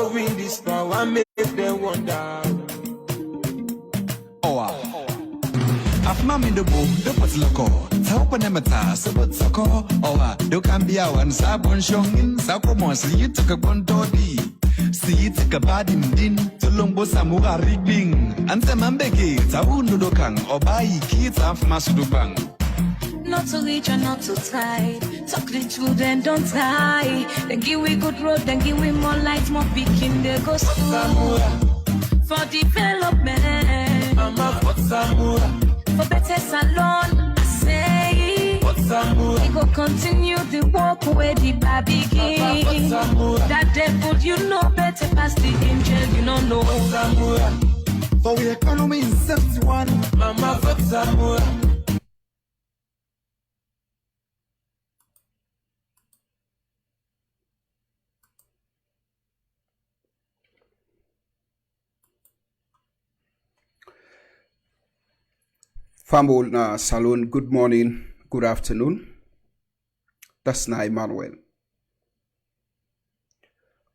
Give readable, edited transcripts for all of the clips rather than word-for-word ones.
Win this power, make them wonder. Afmam in the boom, the what's loco. Help an emata, so what's a call? Do can be our one sabon shongin, Sapomos, you took a contodi. See it a bad in din, Tulumbo Samura rigging. And the Mambeki, Tabundokang, or buy kids of Masudubang. Not to reach and not to tie. Talk the truth and don't tie. Then give we good road, then give we more light, more picking the go school. For development, for better salon, I say. We go continue the walk where the bar begin. That devil, you know better past the angel, you don't know. For we economy in 71, Mama Zamora. Famble na Salon, good morning, good afternoon. That's na Emmanuel.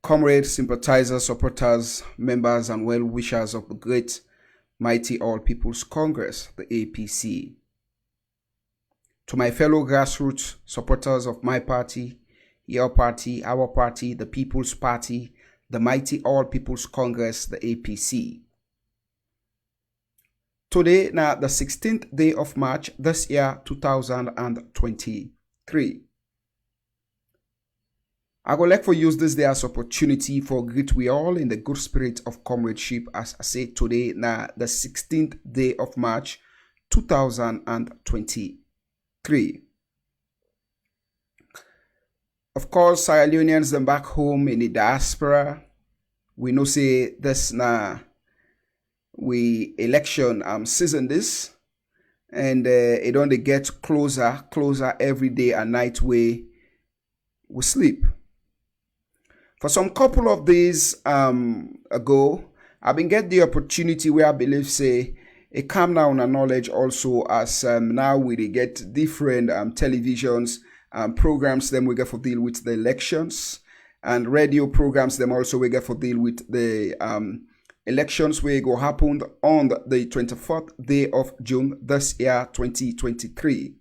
Comrades, sympathizers, supporters, members, and well-wishers of the great, mighty All People's Congress, the APC. To my fellow grassroots supporters of my party, your party, our party, the People's Party, the mighty All People's Congress, the APC. Today, now the 16th day of March, this year, 2023. I would like to use this day as opportunity for greet we all in the good spirit of comradeship, as I say today, now the 16th day of March, 2023. Of course, Sierra Leoneans them back home in the diaspora, we know say this now. We election season this, and it only gets closer every day and night we sleep. For some couple of days ago, I've been get the opportunity where I believe say a calm down and knowledge also, as now we get different televisions programs them we get for deal with the elections, and radio programs them also we get for deal with the elections will go happen on the 24th day of June this year 2023.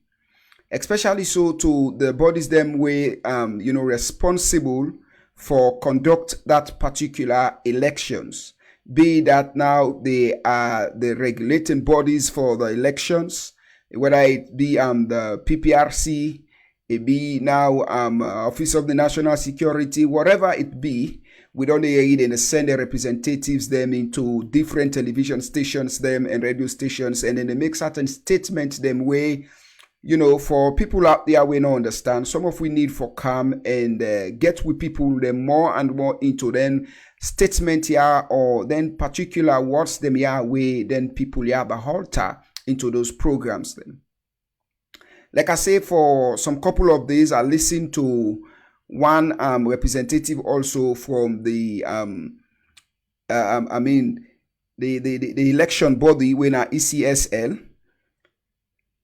Especially so to the bodies them way responsible for conduct that particular elections. Be that now they are the regulating bodies for the elections, whether it be the PPRC, it be now Office of the National Security, whatever it be. We don't need and send the representatives them into different television stations them and radio stations, and then they make certain statements them way, for people out there we don't understand. Some of we need for calm and get with people them more and more into then statement here or then particular words them here way then people here by halter into those programs then. Like I say, for some couple of days I listened to one representative also from the the election body when ECSL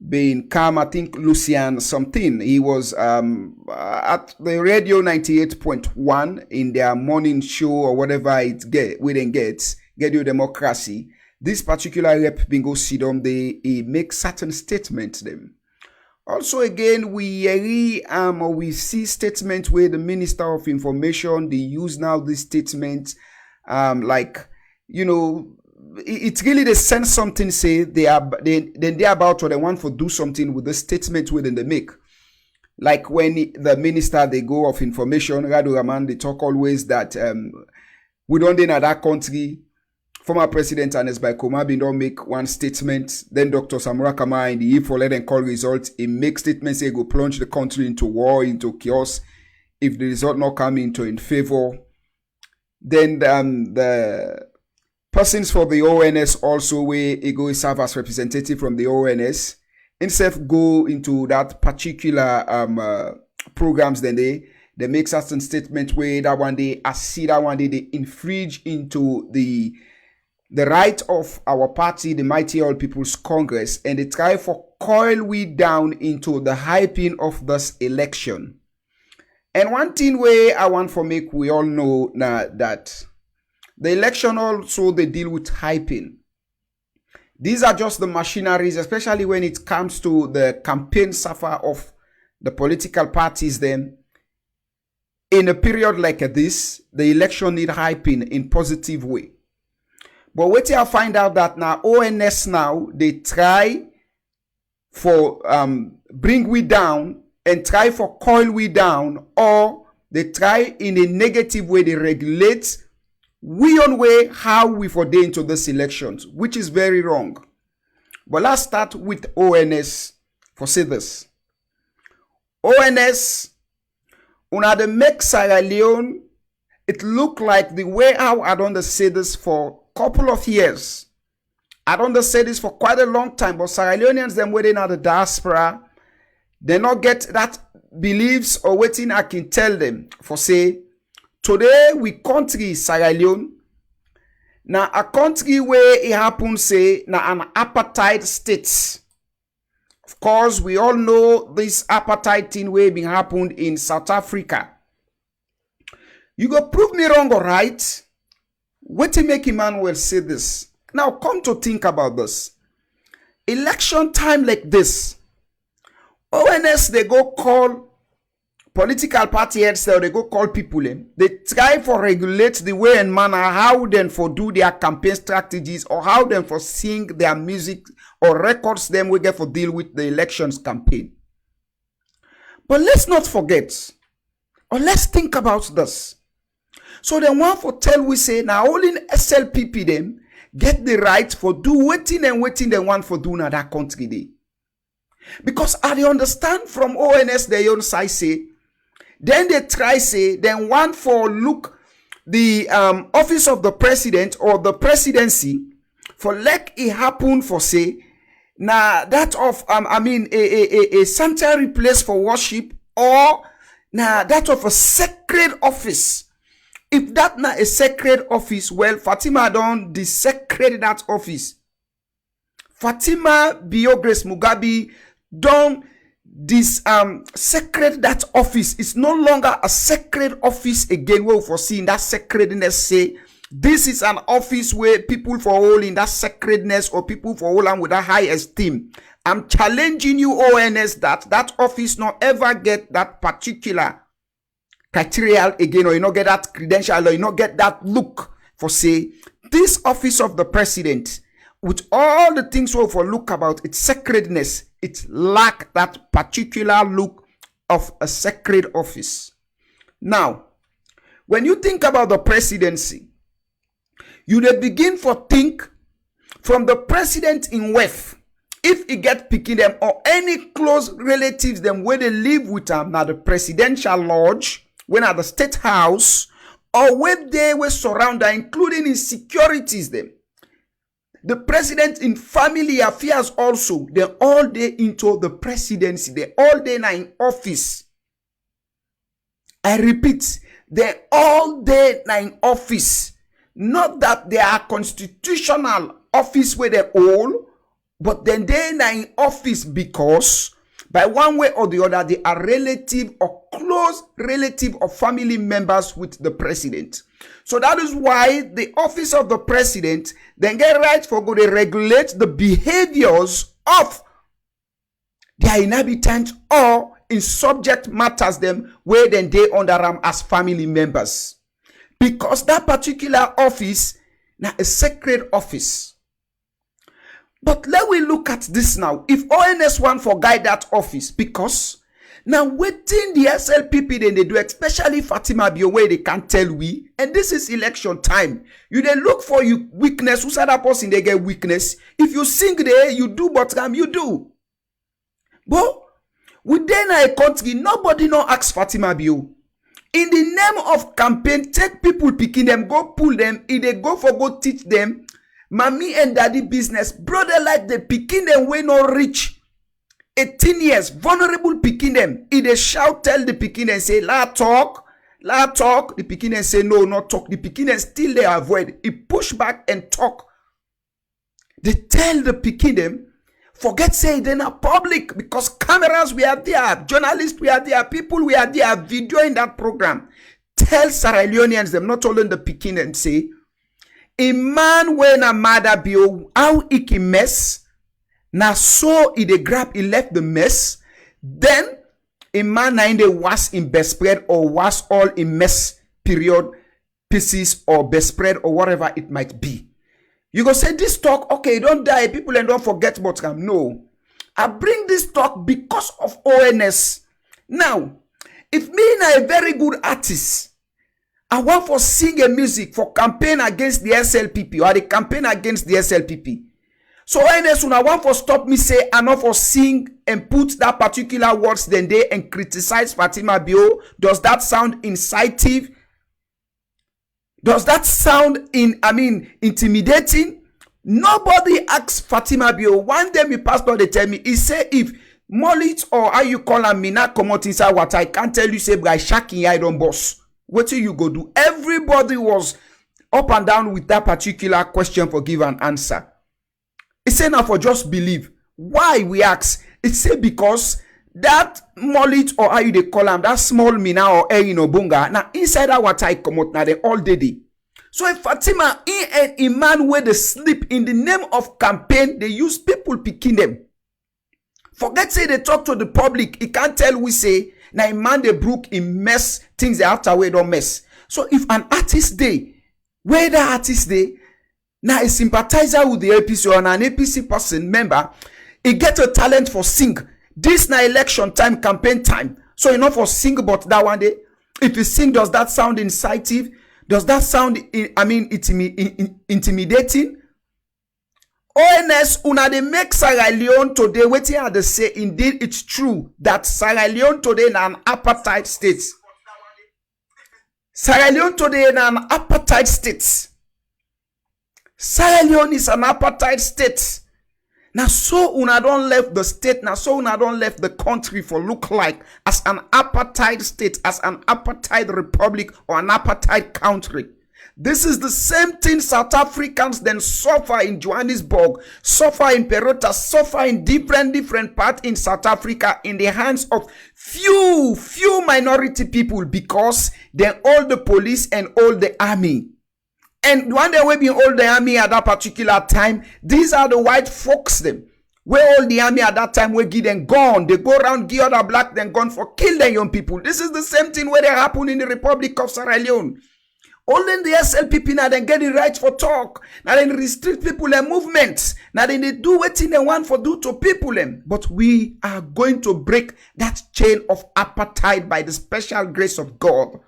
being calm, I think Lucian something. He was at the radio 98.1 in their morning show or whatever it gets you democracy. This particular rep bingo sidom they make certain statements them. Also, again, we see statements where the Minister of Information, they use now this statement, it's really they send something, say they about or they want to do something with the statement within they make. Like when the minister, they go of information, Radu Raman, they talk always that we don't in that country. Former President O.N.S. by Komabi don't make one statement. Then Dr. Samura Kama in the for let and call results. He makes statements say go plunge the country into war, into chaos. If the result not come into in favor, then the persons for the O.N.S. also where he go serve as representative from the O.N.S. himself go into that particular programs. Then they make certain statement where that one day I see that one day they infringe into the right of our party, the mighty All People's Congress, and they try for coil we down into the hyping of this election. And one thing where I want to make we all know now that The election also, they deal with hyping. These are just the machineries, especially when it comes to the campaign suffer of the political parties. Then, in a period like this, the election need hyping in positive way. But wait till I find out that now O.N.S. now, they try for bring we down and try for coil we down, or they try in a negative way, they regulate we on way how we for day into this elections, which is very wrong. But let's start with O.N.S. for say this. O.N.S. una de make Sierra Leone, it look like the way how I don't say this for a couple of years. I don't say this for quite a long time, but Sierra Leoneans, them waiting at the diaspora, they not get that beliefs or waiting I can tell them for say, today we country Sierra Leone, now a country where it happens say, now an apartheid state. Of course, we all know this apartheid thing where it happened in South Africa. You go prove me wrong or right? What to make Emmanuel say this? Now come to think about this. Election time like this, O.N.S. they go call political party heads, they go call people in. They try for regulate the way and manner how them for do their campaign strategies, or how them for sing their music or records them we get for deal with the elections campaign. But let's not forget, or let's think about this. So they want for tell we say now only in SLPP them get the right for do waiting and waiting they want for do in that country day. Because I understand from O.N.S. their own side say, then they try say, then want for look the office of the president or the presidency for like it happen for say, now that of a sanctuary place for worship, or now that of a sacred office. If that not a sacred office, well, Fatima don't desecrate that office. Fatima Biogres Mugabe don't sacred that office. It's no longer a sacred office again. Where we foresee that sacredness say this is an office where people for all in that sacredness, or people for all and with a high esteem. I'm challenging you, O.N.S., that office not ever get that particular criteria again, or you not get that credential, or you not get that look for say this office of the president with all the things we for look about its sacredness, it lack that particular look of a sacred office. Now, when you think about the presidency, you dey begin for think from the president in West, if he get picking them or any close relatives them where they live with them, now the presidential lodge, when at the state house, or when they were surrounded, including in securities them. The president in family affairs also, they all day into the presidency, they all day now in office. I repeat, they all day now in office. Not that they are constitutional office where they all, but then they now in office because by one way or the other, they are relative or close relative or family members with the president. So that is why the office of the president then get right for go to regulate the behaviors of their inhabitants, or in subject matters them where then they under them as family members. Because that particular office now a sacred office. But let we look at this now. If O.N.S. want for guide that office, because now waiting the SLPP then they do, especially Fatima be away they can't tell we, and this is election time. You then look for you weakness. Who said that person they get weakness? If you sing there, you do but you do. But within a country, nobody no ask Fatima Bio. In the name of campaign, take people picking them, go pull them, if they go for go teach them. Mommy and daddy business, brother like the picking them way no rich. 18 years, vulnerable picking them. If they shout, tell the picking and say, la talk. The picking and say, no, not talk. The picking and still they avoid. He push back and talk. They tell the picking them, forget say they're not public because cameras we are there, journalists we are there, people we are there, video in that program. Tell Sierra Leoneans them, not only the picking and say, a man when a mother bio, how he can mess, na so he dey grab, he left the mess, then a man na in the was in best spread or was all in mess period pieces or best spread or whatever it might be. You go say this talk, okay, don't die, people and don't forget about them. No. I bring this talk because of O.N.S. Now, if me na a very good artist, I want for sing a music for campaign against the SLPP or the campaign against the SLPP. So O.N.S. when I want for stop me say I not for sing and put that particular words then they and criticize Fatima Bio. Does that sound incitive? Does that sound intimidating? Nobody asks Fatima Bio. One day my pastor they tell me, he say if Molit or how you call him me not come out inside what I can't tell you say by shaking I don't boss. What do you go do? Everybody was up and down with that particular question for give an answer. He say now for just believe. Why we ask? It say because that mullet or how you they call them, that small mina or bunga, now inside that what I come out now they all day. So if Fatima in a man where they sleep in the name of campaign, they use people picking them. Forget say they talk to the public, he can't tell we say now a man they broke in mess things they after we don't mess. So if an artist day, where the artist day, now a sympathizer with the APC or an APC person member, he get a talent for sing. This na election time, campaign time. So you know for sing about that one day. If you sing, does that sound incitive? Does that sound, intimidating? O.N.S. una they make Sierra Leone today. Waiting at the say, indeed it's true that Sierra Leone today in an apartheid state. Sierra Leone today in an apartheid state. Sierra Leone is an apartheid state. Now so una don't left the state, now so una don't left the country for look like as an apartheid state, as an apartheid republic or an apartheid country. This is the same thing South Africans then suffer in Johannesburg, suffer in Perota, suffer in different parts in South Africa in the hands of few minority people because they all the police and all the army. And one day we be all the army at that particular time, these are the white folks them. Where all the army at that time we give them gun. They go around give other black then gun for kill the young people. This is the same thing where they happen in the Republic of Sierra Leone. Only the SLPP now they get the right for talk. Now they restrict people and movements. Now they do what they want for do to people them. But we are going to break that chain of apartheid by the special grace of God.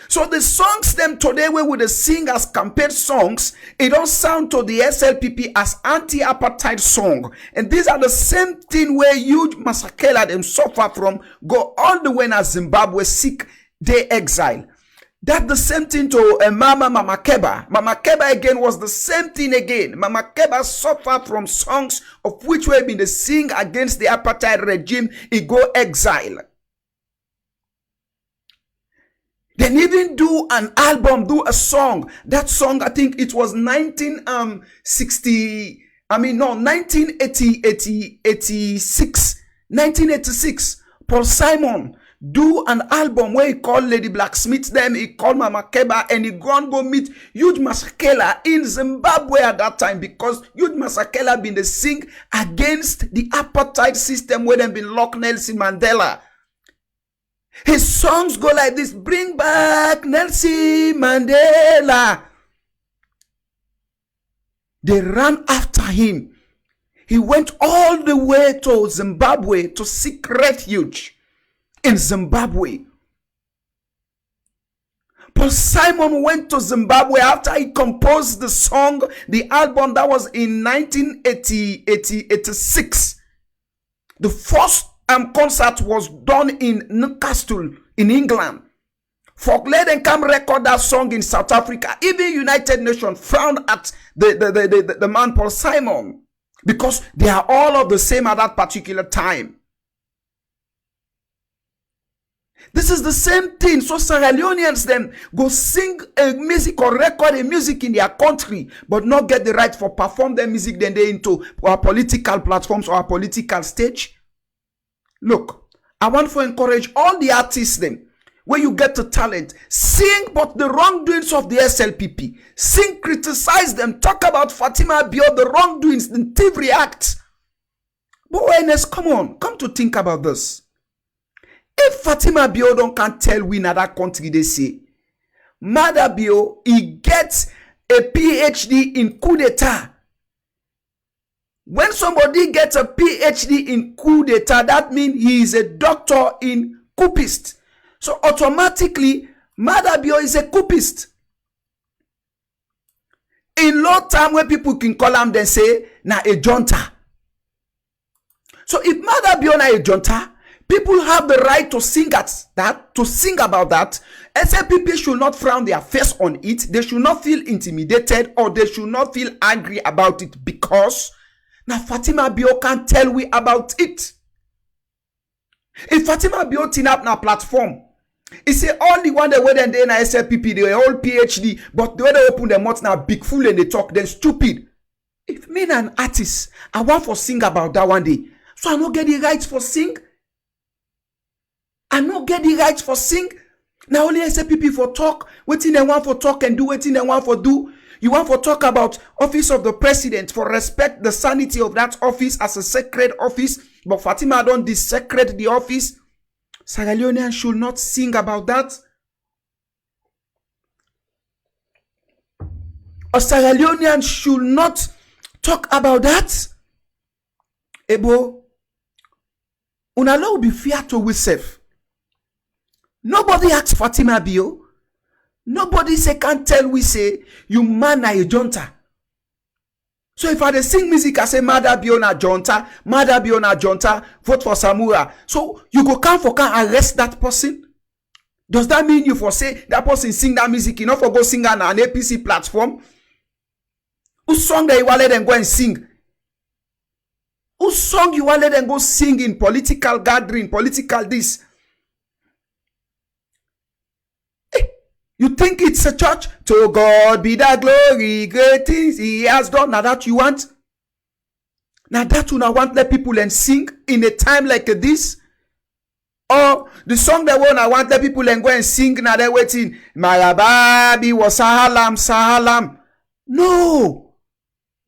So the songs them today we would sing as campaign songs, it don't sound to the SLPP as anti-apartheid song. And these are the same thing where huge Masakela them suffer from, go all the way to Zimbabwe, seek their exile. That's the same thing to Mama Keba. Mama Keba again was the same thing again. Mama Keba suffered from songs of which we have been sing against the apartheid regime, he go exile. Then even do an album, do a song. That song, I think it was 1986. Paul Simon do an album where he called Lady Blacksmith them, he called Mama Keba, and he go meet Huge Masakela in Zimbabwe at that time because Huge Masakela been the sing against the apartheid system where they been locked Nelson Mandela. His songs go like this: bring back Nelson Mandela. They ran after him. He went all the way to Zimbabwe to seek refuge in Zimbabwe. Paul Simon went to Zimbabwe after he composed the song, the album that was in 1986. The first concert was done in Newcastle in England. Folklore and come record that song in South Africa. Even United Nations frowned at the man Paul Simon because they are all of the same at that particular time. This is the same thing. So Sierra Leoneans then go sing a music or record a music in their country, but not get the right for perform their music then they into our political platforms or our political stage. Look, I want to encourage all the artists then. where you get the talent, sing but the wrongdoings of the SLPP. Sing, criticize them, talk about Fatima Bio, the wrongdoings, the thievery act. But O.N.S, come on, come to think about this. If Fatima Bio can't tell we in that country, they say, Mother Bio, he gets a PhD in coup d'etat. When somebody gets a PhD in coup d'etat, that means he is a doctor in coupist. So automatically, Mother Bio is a coupist. In low time when people can call him, they say, na a junta. So if Mother Bio na a junta, people have the right to sing at that, to sing about that. SLPP should not frown their face on it. They should not feel intimidated or they should not feel angry about it because now Fatima Bio can't tell we about it. If Fatima Bio tin up na platform, he say all the one that were then na SLPP, they were all PhD, but the way they open their mouth now big fool and they talk, then stupid. If me an artist, I want for sing about that one day. So I don't get the rights for sing. I don't get the rights for sing. Now only SLPP for talk, waiting they want for talk and do waiting they want for do. You want to talk about office of the president for respect the sanity of that office as a sacred office, but Fatima don't desecrate the office. Sierra Leoneans should not sing about that. Or Sierra Leoneans should not talk about that. Ebo, unala will be fair to ourselves. Nobody asked Fatima Bio. Nobody say can't tell we say you man na a junta. So if I dey sing music, I say Mother Bio na junta, Mother Bio na junta, vote for Samura. So you go come for can arrest that person? Does that mean you for say that person sing that music, you know for go sing on an APC platform? Whose song that you want let them go and sing? Whose song you want let them go sing in political gathering, political this? You think it's a church? To God be the glory, great things he has done. Now that you want? Now that you now want let people and sing in a time like this? Or the song that one I want let people and go and sing now they're waiting. Marababi was sahalam, sahalam. No.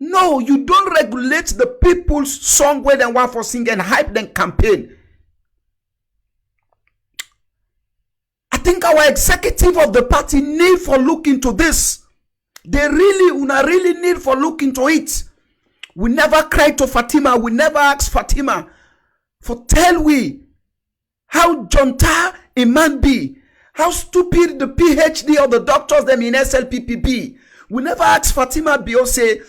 No, you don't regulate the people's song where they want for sing and hype them campaign. I think our executive of the party need for look into this. They really need for look into it. We never cried to Fatima. We never asked Fatima for tell we how junta a man be. How stupid the PhD or the doctors them in SLPP be. We never asked Fatima Bio say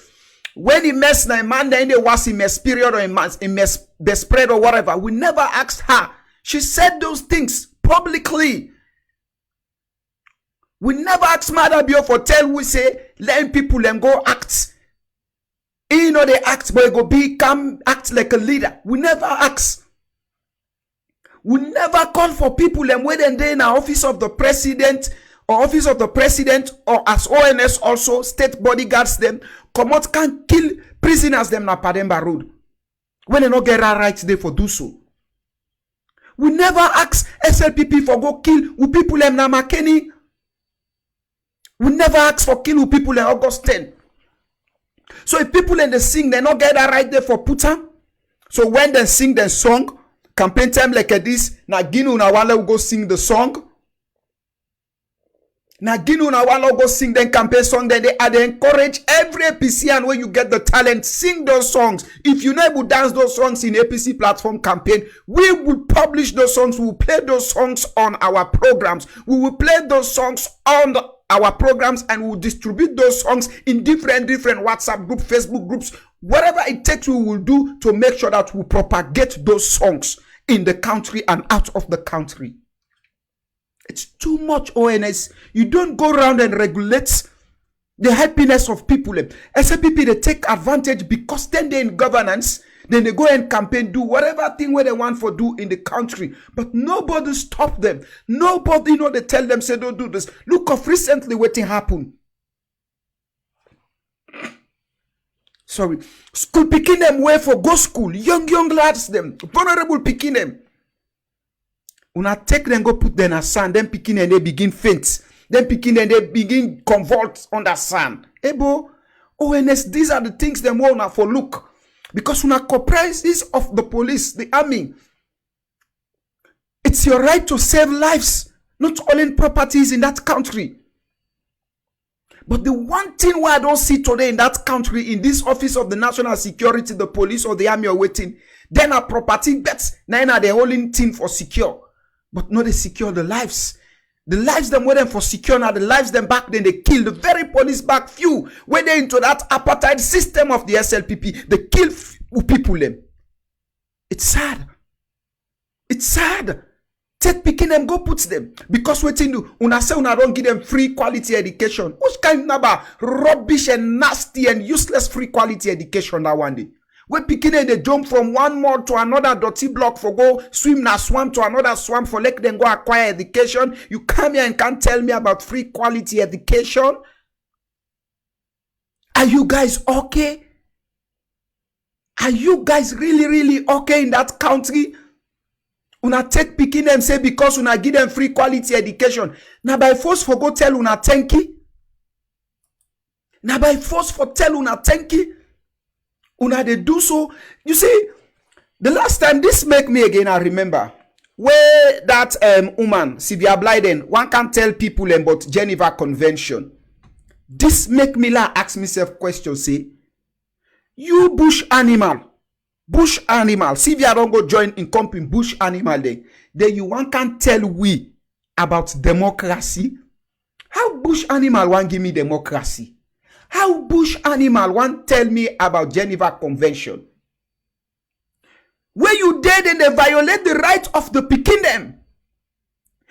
when he mess na a man then there was in mess period or in mess spread or whatever. We never asked her. She said those things publicly. We never ask Mother Bio for tell we say let people and go act. You know they act but go become act like a leader. We never ask. We never call for people and when they in the office of the president or office of the president or as O.N.S also state bodyguards them come out can kill prisoners them na Pademba Road. When they not get rights there for do so. We never ask SLPP for go kill who people them na Makeni. We never ask for kill people in August 10. So if people in the sing, they not get that right there for Puta. So when they sing the song, campaign time like this, na ginu na wala go sing the song. Na ginu na wala go sing the campaign song. Then they encourage every APC and when you get the talent, sing those songs. If you know to dance those songs in APC platform campaign, we will publish those songs. We will play those songs on our programs. We will play those songs on our programs and we will distribute those songs in different WhatsApp groups, Facebook groups, whatever it takes we will do to make sure that we propagate those songs in the country and out of the country. It's too much O.N.S. You don't go around and regulate the happiness of people. SLPP, they take advantage because then they're in governance. Then they go and campaign, do whatever thing where they want for do in the country. But nobody stop them. Nobody, they tell them, say, don't do this. Look of recently what happened. Sorry. School picking them way for go school. Young lads them. Vulnerable picking them. Una take them, go put them in sand, then picking and they begin faint. Then picking and they begin convulse on the sand. Ebo, O.N.S, these are the things them want for look. Because una comprises of the police, the army. It's your right to save lives, not owning properties in that country. But the one thing where I don't see today in that country, in this office of the national security, the police or the army are waiting, then a property bets, now are the only thing for secure. But not they secure the lives. The lives them waiting for secure now, the lives them back then they kill the very police back few. When they into that apartheid system of the SLPP, they kill people them. It's sad. It's sad. Take picking them, go put them. Because waiting do, una say una don't give them free quality education. Which kind of rubbish and nasty and useless free quality education that one day? We picking them, they jump from one mall to another dirty block for go swim na swamp to another swamp for let them go acquire education. You come here and can't tell me about free quality education. Are you guys okay? Are you guys really okay in that country? Una take picking them say because una give them free quality education. Now by force for go tell una thank you. Now by force for tell una thank you. Una they do so. You see, the last time this make me again, I remember where that woman, Sylvia Blyden, one can tell people about Geneva Convention. This make me ask myself question, say, you bush animal, Sylvia don't go join in company bush animal then you one can tell we about democracy. How bush animal want give me democracy? How bush animal want tell me about Geneva Convention? Where you dead and they violate the right of the picking them.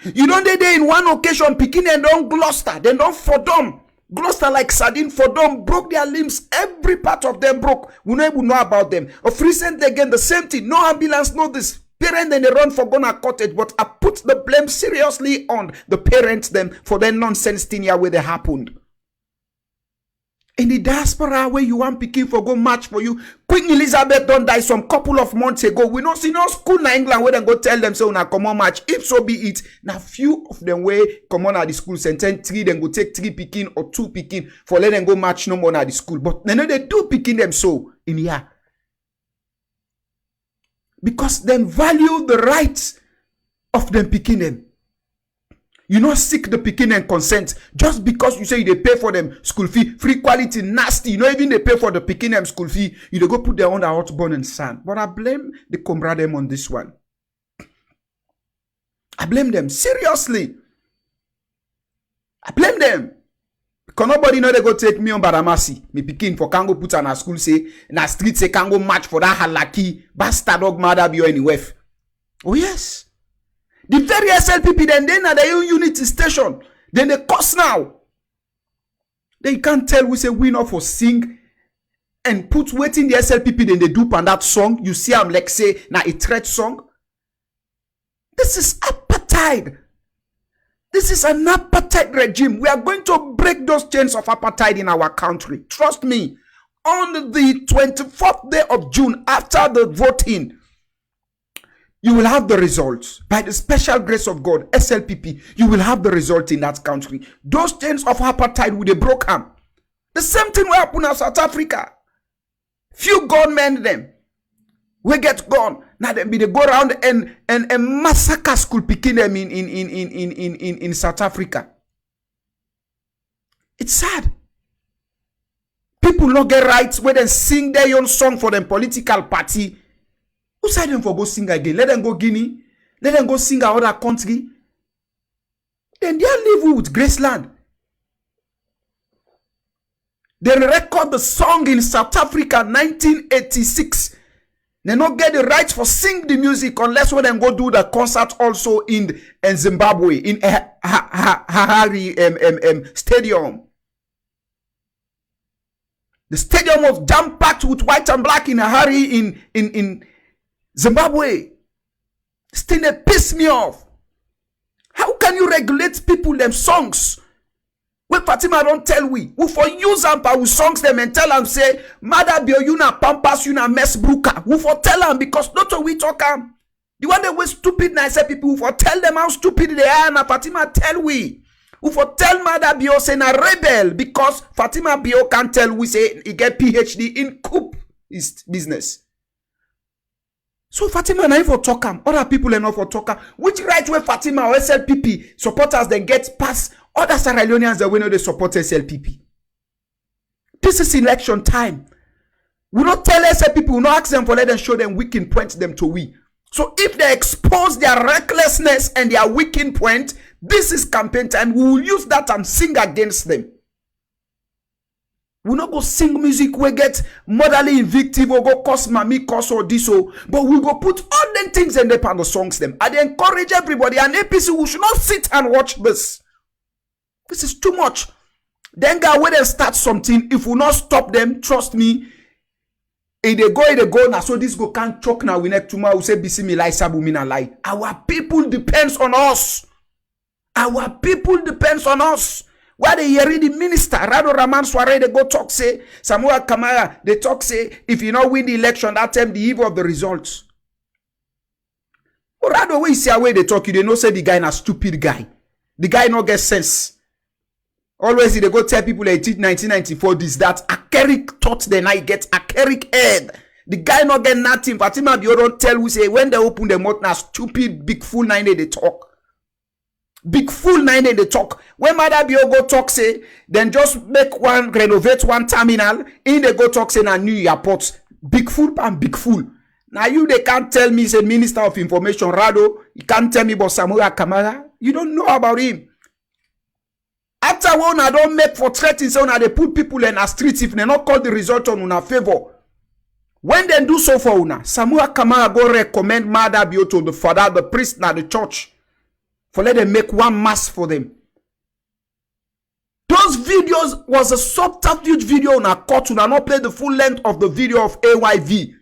You don't dey in one occasion picking them don't Gloucester, then don't for them. Gloucester like sardine for them, broke their limbs, every part of them broke. We don't even know about them. Of recent again, the same thing, no ambulance, no this. Parents then they run for gonna cottage, but I put the blame seriously on the parents them for their nonsense thing here where they happened. In the diaspora where you want picking for go match for you, Queen Elizabeth don't die some couple of months ago. We don't see no school in England where they go tell them so now come on match. If so be it, now few of them way come on at the school sentence 3, then go take 3 picking or 2 picking for let them go match no more at the school. But they know they do picking them so in here. Because them value the rights of them picking them. You not seek the picking and consent just because you say they pay for them school fee, free quality, nasty. You know, even they pay for the picking them school fee, you they go put their own hot bone and sand. But I blame the comrade them on this one. I blame them seriously. I blame them. Because nobody know they go take me on Badamasi. Me picking for can go put on a school say, in a street say can go match for that halaki bastard dog mother be anywhere. Oh yes. The very SLPP then are their own unity station. Then they cost now. Then you can't tell we say we not for sing and put waiting the SLPP then they do on that song. You see I'm like say na a threat song. This is apartheid. This is an apartheid regime. We are going to break those chains of apartheid in our country. Trust me. On the 24th day of June after the voting, you will have the results. By the special grace of God, SLPP, you will have the result in that country. Those chains of apartheid will be broken. The same thing will happen in South Africa. Few gunmen them will get gone. Now they go around and massacre school picking them in South Africa. It's sad. People not get rights where they sing their own song for them political party. Who said them for go sing again? Let them go Guinea. Let them go sing another country. Then they live with Graceland. They record the song in South Africa 1986. They not get the rights for sing the music unless when they go do the concert also in Zimbabwe in Harare Stadium. The stadium was jam-packed with white and black in Harare in Zimbabwe. Still they piss me off. How can you regulate people them songs? When Fatima don't tell we who for use them pa with songs them and tell them say mother be you na pampas you na mess bruka. Who for tell them because not what we talk am. The one that was stupid, and I said people who for tell them how stupid they are, and Fatima tell we. Who for tell Mother Bio say na rebel because Fatima Bio can tell we say he get PhD in coup is business. So Fatima na for talk am, other people are not for talk am. Which right way Fatima or SLPP supporters then get past other Sierra Leoneans that we know they support SLPP. This is election time. We not tell SLPP, we not ask them for let them show them weakening point them to we. So if they expose their recklessness and their weakening point, this is campaign time. We will use that and sing against them. We not go sing music, we get motherly invictive, or go cause mommy, cause or this, but we go put all the things in the pan the songs them. And they encourage everybody, and APC, we should not sit and watch this. This is too much. Then go away and start something. If we not stop them, trust me, if they go now. So this go can't choke now. We next tomorrow we say Bismillah sabu mina lie. Our people depends on us. Our people depends on us. Why they hear the minister, Rado Raman Sware, they go talk say, Samuel Kamara, they talk say, if you not win the election, that time the eve of the results. But Rado, we see away they talk, you they know say the guy na stupid guy. The guy no get sense. Always they go tell people like 1994 this, that Akerik taught the night get Akerik head. The guy not get nothing. Fatima Bio don't tell we say when they open the mouth now stupid big fool 9 they talk. Big fool 9 they talk. When Mother Bio go talk say, then just make one renovate one terminal. In they go talk say na new airports. Big fool and big fool. Now you they can't tell me say Minister of Information Rado. You can't tell me about Samuel Kamara. You don't know about him. After one, I don't make for threatening, so now they put people in a street if they not call the result on una favor. When they do so for una, Samuel Kamara go recommend Mother Bio to the father, the priest, and the church, for let them make one mass for them. Those videos was a subterfuge video on a court. Una not play the full length of the video of AYV.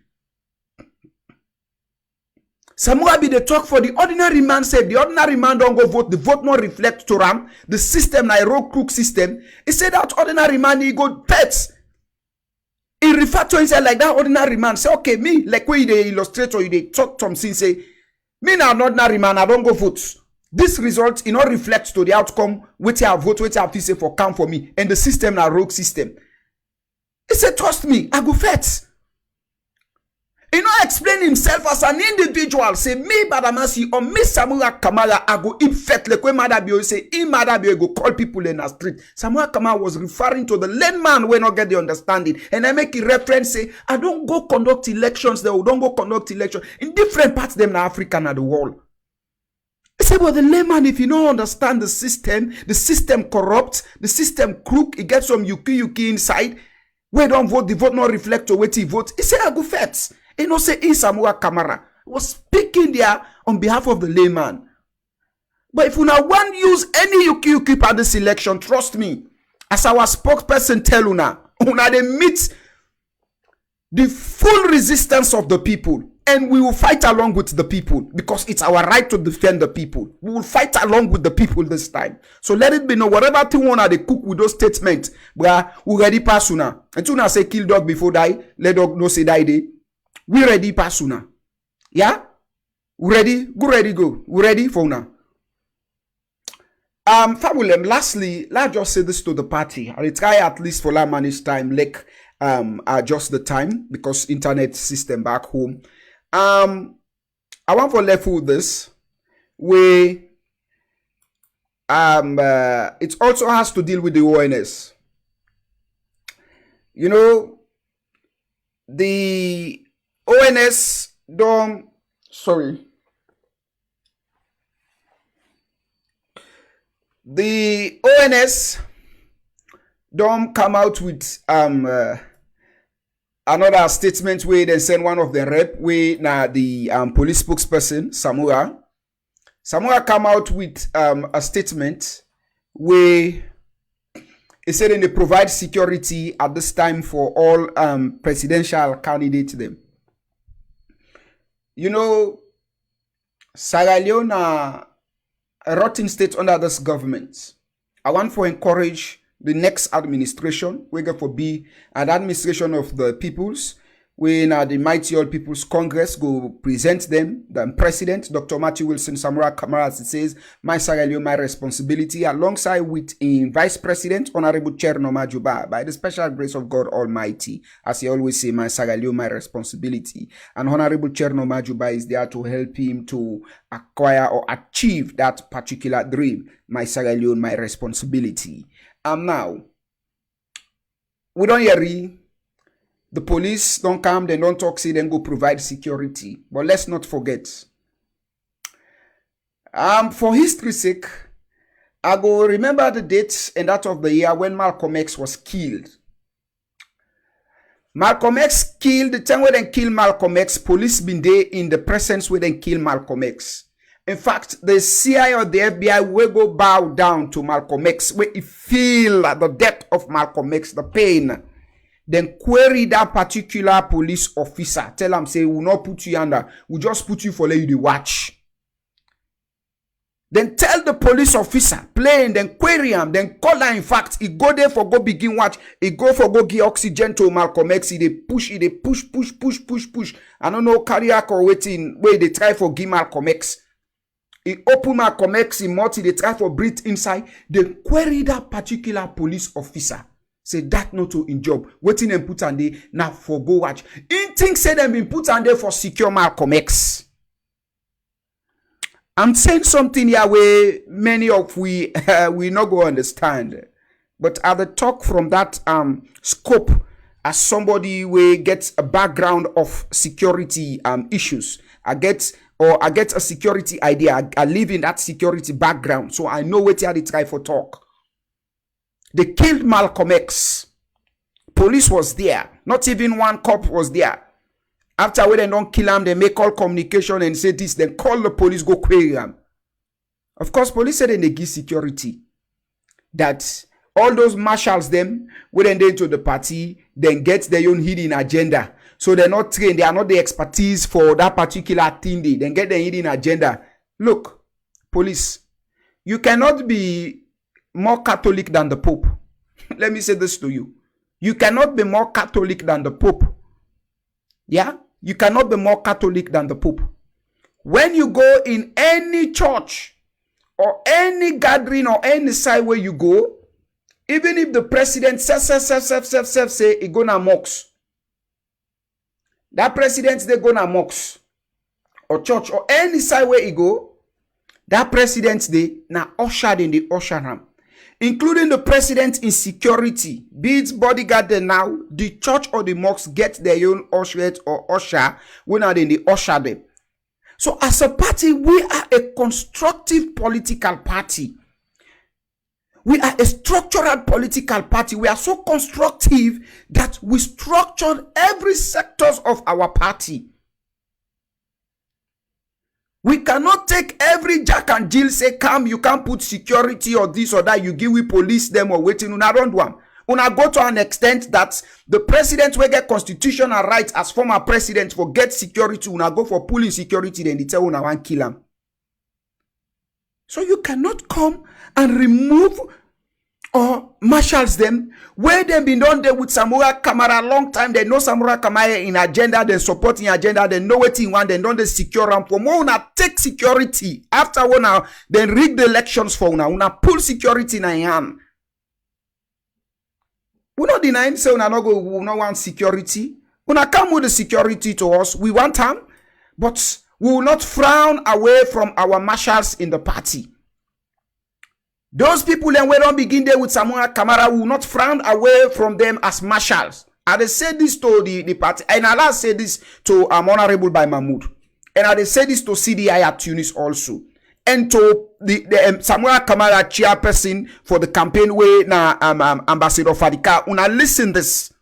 Samuel be the talk for the ordinary man said the ordinary man don't go vote, the vote not reflect to ram, the system na a road crook system. He said that ordinary man he go pets. He refer to himself like that ordinary man. Say, okay, me, like when they illustrate or they talk something, say, me na an ordinary man, I don't go vote. This result, it not reflects to the outcome, which I vote, which I have to say for count for me. And the system na rogue system. He said, trust me, I go fet. He not explain himself as an individual. Say, me, Badamasi, or me, Samuel Kamara, I go infect. Like when Mother Bio say, Mother Bio go call people in the street. Samuel Kamara was referring to the lame man when not get the understanding. And I make a reference, say, I don't go conduct elections there. Don't go conduct elections in different parts of them in Africa and the world. He said, well, the layman, if you don't understand the system corrupt, the system crook, it gets some yuki inside. Where don't vote, the vote not reflect to what he vote. He said, I go fets. He no say Samuel Kamara was speaking there on behalf of the layman. But if you now want to use any yuki at this election, trust me, as our spokesperson tell una they meet the full resistance of the people. And we will fight along with the people because it's our right to defend the people. We will fight along with the people this time. So let it be known, whatever thing one they cook with those statements, we ready pass una. And tuna say kill dog before die, let dog no say die day. We ready pass una. Yeah? We ready? Go ready go. We ready for una. Fabulem, lastly, let's just say this to the party. I'll try at least for la manage time, like adjust the time because internet system back home. I want for left with this where it also has to deal with the O.N.S. You know, the O.N.S. don't the O.N.S. don't come out with another statement where they send one of the rep where now the police spokesperson Samuel come out with a statement where he said they provide security at this time for all presidential candidates them. You know, Sierra Leone a rotten state under this government. I want to encourage the next administration, we going to be an administration of the peoples, when the Mighty All People's Congress go present them, the President, Dr. Matthew Wilson Samura Kamara, as it says, my Sierra Leone, my responsibility, alongside with in Vice President, Honorable Cherno Majuba, by the special grace of God Almighty, as he always say, my Sierra Leone, my responsibility. And Honorable Cherno Majuba is there to help him to acquire or achieve that particular dream, my Sierra Leone, my responsibility. Now, we don't hear the police don't come, they don't talk, say then go provide security. But let's not forget. For history's sake, I go remember the dates and that of the year when Malcolm X was killed. Malcolm X killed, the time when they kill Malcolm X, police been there in the presence where they kill Malcolm X. In fact, the CIA or the FBI will go bow down to Malcolm X, where he feel the death of Malcolm X, the pain. Then query that particular police officer. Tell him, say, we'll not put you under. We'll just put you for let you to watch. Then tell the police officer, plain, then query him, then call her. In fact, he go there for go begin watch. He go for go give oxygen to Malcolm X. He push. I don't know, cardiac or waiting, where they try for give Malcolm X. He open Malcolm X in mouth, they try for breathe inside. Then query that particular police officer. Say that not to in job. Waiting and put on there now for go watch. In things say them been put on there for secure Malcolm X. I'm saying something here where many of we not go understand. But at the talk from that scope as somebody who gets a background of security issues. I get a security idea. I live in that security background. So I know what they try for talk. They killed Malcolm X. Police was there. Not even one cop was there. After when they don't kill him, they make all communication and say this. Then call the police, go query him. Of course, police said they give security. That all those marshals them, when they into the party, then get their own hidden agenda. So they're not trained. They are not the expertise for that particular thing. They then get their hidden agenda. Look, police, you cannot be more Catholic than the Pope. Let me say this to you. You cannot be more Catholic than the Pope. Yeah? You cannot be more Catholic than the Pope. When you go in any church or any gathering or any side where you go, even if the president say he gonna mocks. That president they gonna mocks. Or church or any side where he go, that president they na ushered in the usher room. Including the president in security, be it bodyguard there now, the church or the mosque get their own usherette or usher when are in the usher them. So as a party, we are a constructive political party. We are a structural political party. We are so constructive that we structured every sectors of our party. We cannot take every Jack and Jill say, come, you can't put security or this or that. You give we police them or waiting. Una don't one. Una go to an extent that the president will get constitutional rights as former president for get security. Una go for pulling security, then they tell una one kill them. So you cannot come and remove or marshals them where they been done there with Samura Kamara long time. They know Samura Kamara in agenda, they supporting agenda, they know what in one, they don't secure them for more. Una take security after one now, then rig the elections for una pull security in a hand. We not denying say una no go, we no want security. Una come with the security to us. We want them, but we will not frown away from our marshals in the party. Those people then we don't begin there with Samura Kamara will not frown away from them as marshals. And they say this to the party, and I say this to Honorable by Mahmoud, and I say this to CDI at Tunis also, and to the Samura Kamara chairperson for the campaign where na Ambassador Fadika. Una listen this.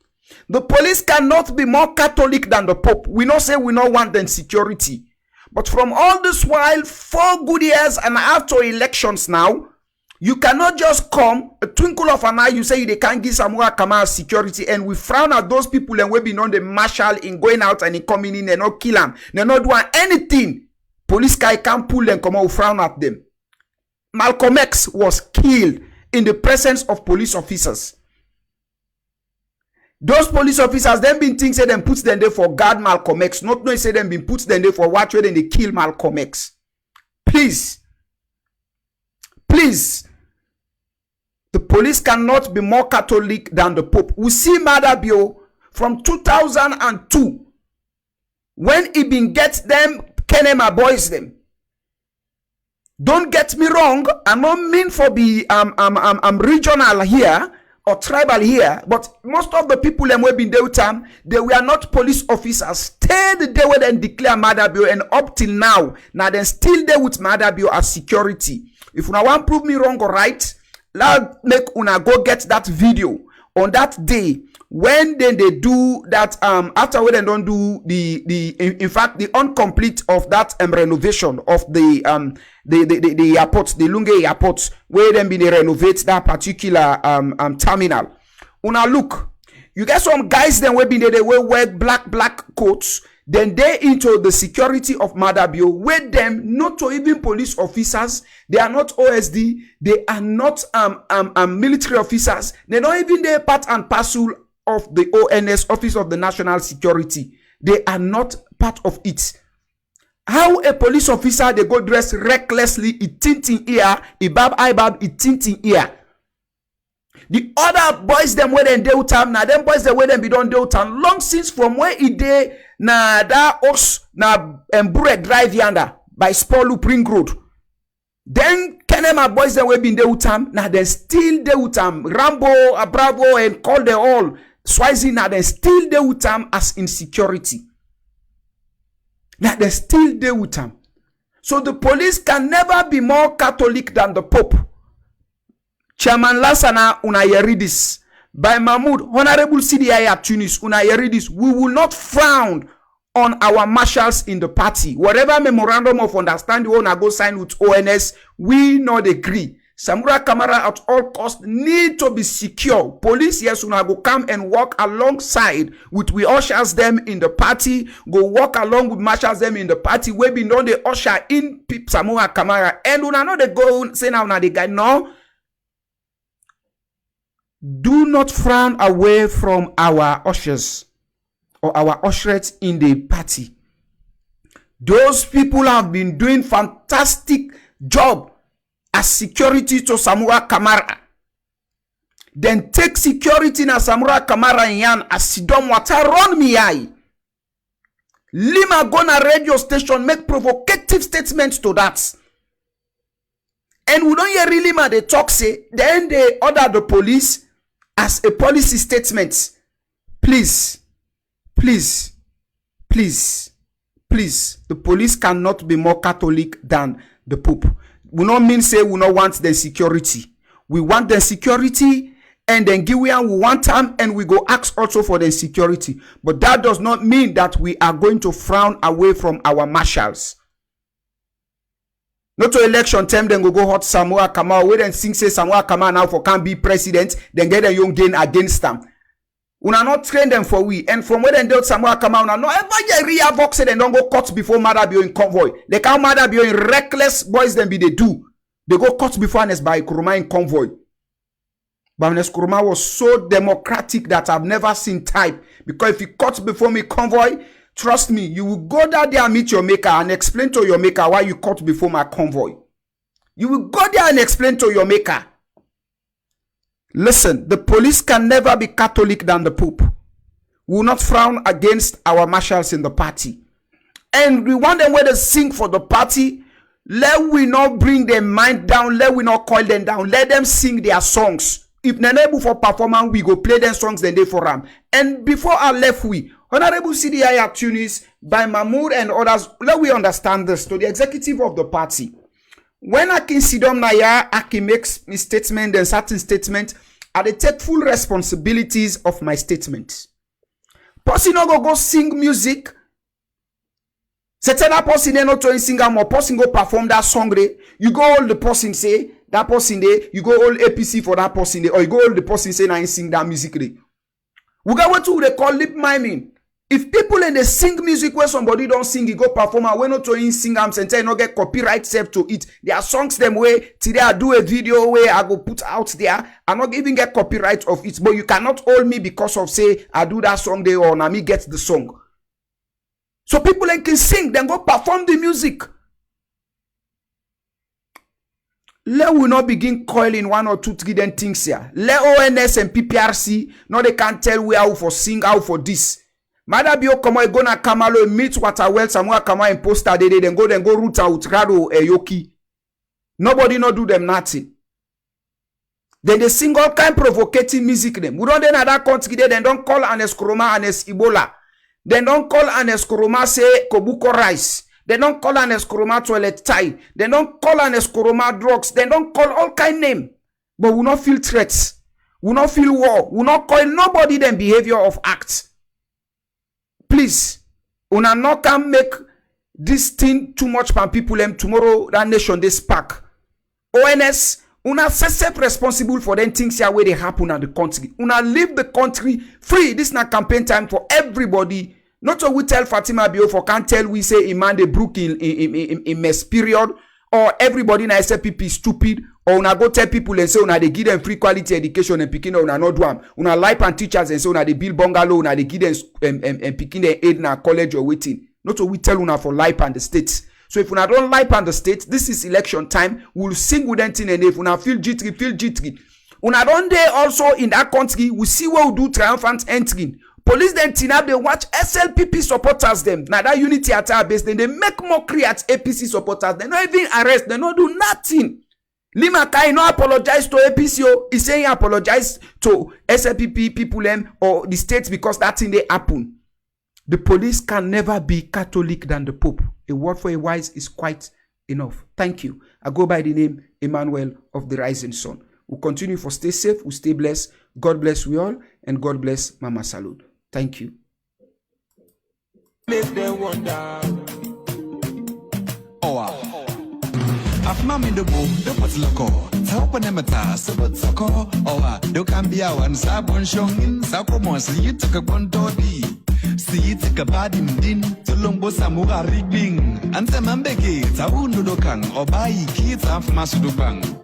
The police cannot be more Catholic than the Pope. We not say we not want them security, but from all this while, 4 good years and after elections now. You cannot just come, a twinkle of an eye, you say they can't give Samura Kamara security, and we frown at those people and we be on the marshal in going out and in coming in and not kill them. They're not doing anything. Police guy can't pull them, come out, frown at them. Malcolm X was killed in the presence of police officers. Those police officers then been think say them put them there for guard Malcolm X. Not no say them been put them there for watch where they kill Malcolm X. Please. Please. The police cannot be more Catholic than the Pope. We see Madabio from 2002 when he been get them, Kenema boys them. Don't get me wrong. I don't mean for be regional here or tribal here, but most of the people them have been there with them, they were not police officers. Stay the day when they declare Madabio, and up till now then still there with Madabio as security. If you want to prove me wrong or right, let make una go get that video on that day when then they do that after when they don't do the in fact the incomplete of that renovation of the airport, the Lunge airport, where then be they renovate that particular terminal. Una look, you get some guys then will be there, they will wear black coats. Then they into the security of Madabio, where them not to even police officers, they are not OSD, they are not military officers, they not even they part and parcel of the O.N.S, Office of the National Security. They are not part of it. How a police officer they go dress recklessly, it tinting ear, ibab, it tinting ear. The other boys them where they do time, now them boys them where them be done do time long since from where it dey na da os na Mbure drive yonder by Spolu Ring Road. Then Kenema boys them where been do time, now they still do time. Rambo, Bravo, and call they all Swazi now they still do time as insecurity. Now they still do time. So the police can never be more Catholic than the Pope. Chairman Lassana, una hear this. By Mahmoud, Honorable CDI at Tunis, una hear this. We will not frown on our marshals in the party. Whatever memorandum of understanding we wanna go sign with O.N.S, we not agree. Samura Kamara at all costs need to be secure. Police, yes, una go come and walk alongside with we ushers them in the party. Go walk along with marshals them in the party. We be know the usher in Samura Kamara. And una know they go say now the guy, no. Do not frown away from our ushers or our ushers in the party. Those people have been doing fantastic job as security to Samura Kamara. Then take security na Samura Kamara yan as Sidom Wata run me eye. Lima go na radio station make provocative statements to that. And we don't hear really they talk say, then they order the police as a policy statement. Please, please, please, please. The police cannot be more Catholic than the Pope. We don't mean say we don't want the security. We want the security, and then give we want time, and we go ask also for the security. But that does not mean that we are going to frown away from our marshals. Not to election time, then go hot Samoa Kamau. We then sing say Samoa Kamau now for can be president, then get a young gain against them. Una not train them for we. And from where then dealt Samoa Kamau now, no ever get real box and don't go cut before Madabio in convoy. They can't Madabio in reckless boys then be they do. They go cut before us by Kuruma in convoy. But Kuruma was so democratic that I've never seen type. Because if you cut before me convoy, trust me, you will go down there and meet your maker and explain to your maker why you cut before my convoy. You will go there and explain to your maker. Listen, the police can never be Catholic than the Pope. We will not frown against our marshals in the party. And we want them where they sing for the party. Let we not bring their mind down. Let we not call them down. Let them sing their songs. If they're able for performance, we go play them songs then they for them. And before I left, we Honorable CDI at Tunis, by Mahmoud and others, let we understand this to the executive of the party. When I can see them Naya, I can make statement and certain statement, I take full responsibilities of my statements. Person no go sing music. Certain person no to sing or person go perform that song. You go all the person say that person there. You go all APC for that person there, or you go all the person say na sing that music. We got what they call lip miming. If people in they sing music where somebody don't sing, you go perform and we not to sing and say not get copyright self to it. There are songs them way today I do a video where I go put out there. I not even get copyright of it, but you cannot hold me because of say I do that song there or na me get the song. So people like can sing, then go perform the music. Let we not begin coiling 1 or 2 3 then things here. Let O.N.S and PPRC, no they can't tell we how for sing, how for this. Mada bio kama go na kamalo meet water well somewhere kama and poster they then go root out rado yoki. Nobody no do them nothing. Then they sing all kind provocating music them. We don't then that country they then don't call O.N.S Koroma O.N.S Ebola. Then don't call O.N.S Koroma say Kobuko rice. They don't call O.N.S Koroma toilet tie. They don't call O.N.S Koroma drugs. They don't call all kind name. But we not feel threats. We not feel war. We not call nobody them behavior of acts. Please, una not can make this thing too much for people and tomorrow that nation they spark. O.N.S, una self responsible for them things here where they happen at the country. Una leave the country free. This na campaign time for everybody. Not so we tell Fatima Bio for can't tell we say Iman de Brook in mess period or everybody na SPP stupid or una go tell people and say una they give them free quality education and picking una not do am. Una life and teachers and say una they build bungalow una they give them and picking their aid na college or waiting. Not so we tell una for life and the states. So if una don't life and the states, this is election time. We'll sing with them thing and if una feel G3. Una don't there also in that country we see what we do triumphant entering. Police then tinap they watch SLPP supporters them. Now that unity attack base then they make mockery at APC supporters. They not even arrest. They not do nothing. Lima Kai no apologize to APC. He saying apologize to SLPP people or the states because that thing they happen. The police can never be Catholic than the Pope. A word for a wise is quite enough. Thank you. I go by the name Emmanuel of the Rising Sun. We'll continue for stay safe. We'll stay blessed. God bless we all and God bless Mama Salud. Thank you. Make them wonder. Afma mi do boom do pat loko. Taupa ne mata sabat sako. Do kambia wan sabon shongin sako monsi yitaka kontodi. Si yitaka badim din tulombo samuga rigbing. Ante mambeke taundu dokang obai kita afma sudubang.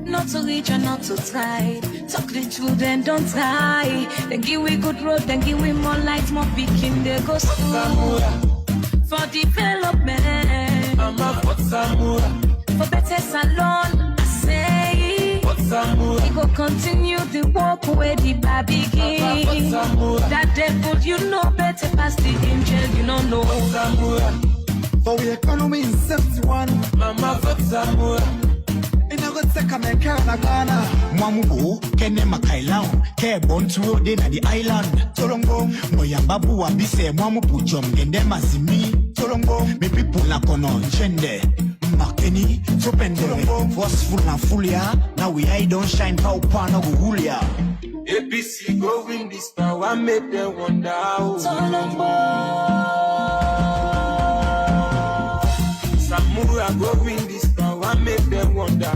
Not to reach and not to tide. Talk the truth and don't tie. Then give we good road, then give we more light, more picking. They go for development. I'm a for Samura. For better salon, I say. We go continue the walk where the bar begin. That devil, you know better past the angel, you don't know. For the economy in 71. Mama for Samura. Mwamubo, kene makailau, ke bontu de na the island. Tolongo, moyambabu wabise mwamubu jom gende mazimi. Tolongo, me people na kono chende. Makeni, topende, forceful na fulia. Now we eye don't shine, pow pano guhulia. APC go win this power, make them wonder. Samura go win this power, make them wonder.